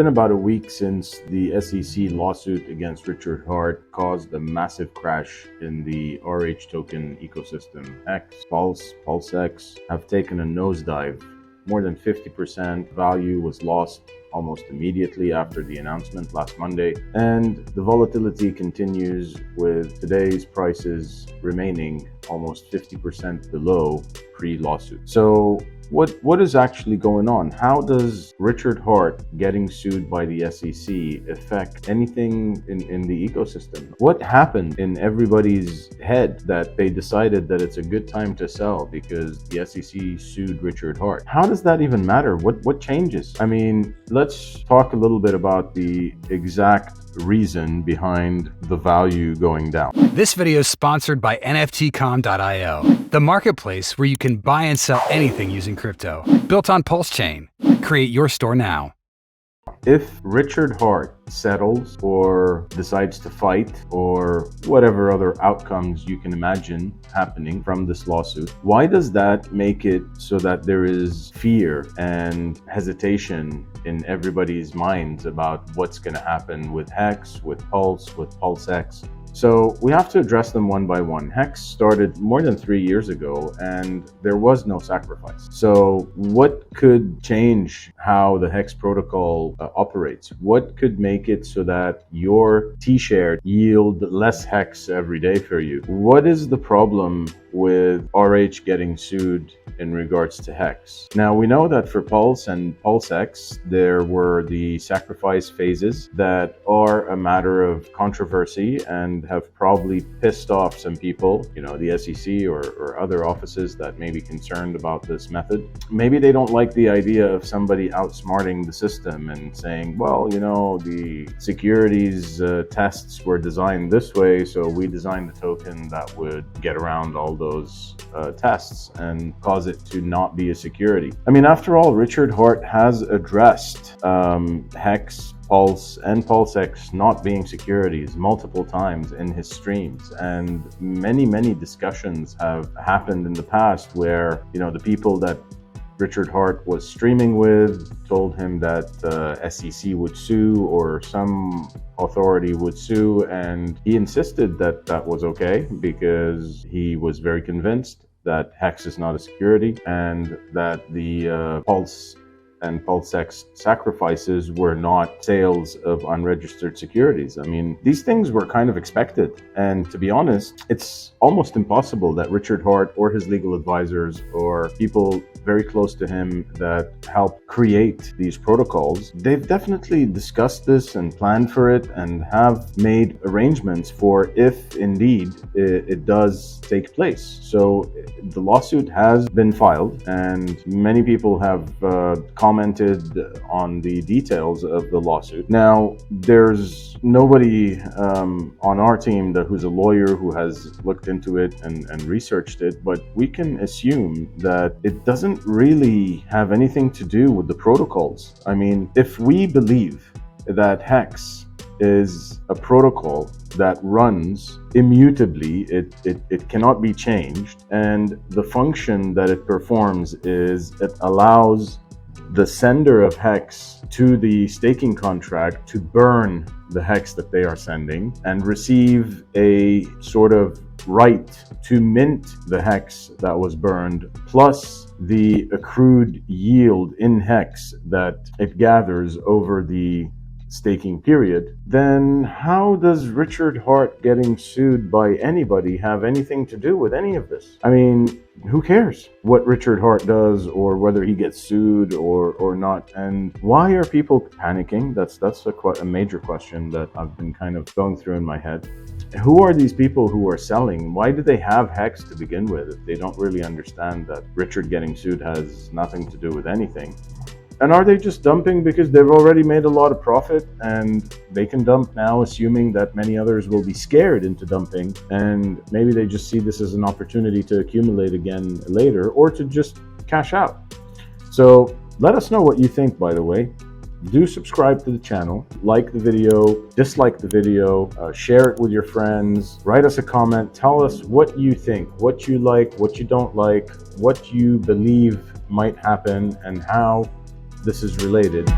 been about a week since the SEC lawsuit against Richard Hart caused a massive crash in the RH token ecosystem. HEX, Pulse, PulseX have taken a nosedive. More than 50% value was lost almost immediately after the announcement last Monday, and the volatility continues with today's prices remaining almost 50% below pre-lawsuit. So what is actually going on? How does Richard Hart getting sued by the SEC affect anything in the ecosystem? What happened in everybody's head that they decided that it's a good time to sell because the SEC sued Richard Hart? How does that even matter? What changes? I mean, let's talk a little bit about the exact reason behind the value going down. This video is sponsored by NFTcom.io, the marketplace where you can buy and sell anything using crypto. Built on PulseChain. Create your store now. If Richard Hart settles or decides to fight or whatever other outcomes you can imagine happening from this lawsuit, why does that make it so that there is fear and hesitation in everybody's minds about what's going to happen with HEX, with Pulse, with PulseX? So we have to address them one by one. HEX started more than 3 years ago and there was no sacrifice. So what could change how the HEX protocol operates? What could make it so that your T-share yield less HEX every day for you? What is the problem with RH getting sued in regards to HEX? Now, we know that for Pulse and PulseX, there were the sacrifice phases that are a matter of controversy and have probably pissed off some people, the SEC or other offices that may be concerned about this method. Maybe they don't like the idea of somebody outsmarting the system and saying, well, the securities tests were designed this way, so we designed a token that would get around all those tests and cause it to not be a security. I mean, after all, Richard Hart has addressed HEX, Pulse, and PulseX not being securities multiple times in his streams, and many discussions have happened in the past where the people that Richard Hart was streaming with told him that SEC would sue or some authority would sue, and he insisted that that was okay because he was very convinced that HEX is not a security and that the Pulse and PulseX sacrifices were not sales of unregistered securities. I mean, these things were kind of expected. And to be honest, it's almost impossible that Richard Hart or his legal advisors or people very close to him that helped create these protocols, they've definitely discussed this and planned for it and have made arrangements for if indeed it does take place. So the lawsuit has been filed and many people have commented on the details of the lawsuit. Now, there's nobody on our team who's a lawyer who has looked into it and researched it, but we can assume that it doesn't really have anything to do with the protocols. I mean, if we believe that HEX is a protocol that runs immutably, it cannot be changed, and the function that it performs is it allows the sender of HEX to the staking contract to burn the HEX that they are sending and receive a sort of right to mint the HEX that was burned, plus the accrued yield in HEX that it gathers over the staking period, then how does Richard Hart getting sued by anybody have anything to do with any of this? I mean, who cares what Richard Hart does or whether he gets sued or not? And why are people panicking? That's a major question that I've been kind of going through in my head. Who are these people who are selling? Why do they have HEX to begin with if they don't really understand that Richard getting sued has nothing to do with anything? And are they just dumping because they've already made a lot of profit and they can dump now, assuming that many others will be scared into dumping, and maybe they just see this as an opportunity to accumulate again later or to just cash out? So let us know what you think, by the way. Do subscribe to the channel, like the video, dislike the video, share it with your friends, write us a comment, tell us what you think, what you like, what you don't like, what you believe might happen, and how this is related.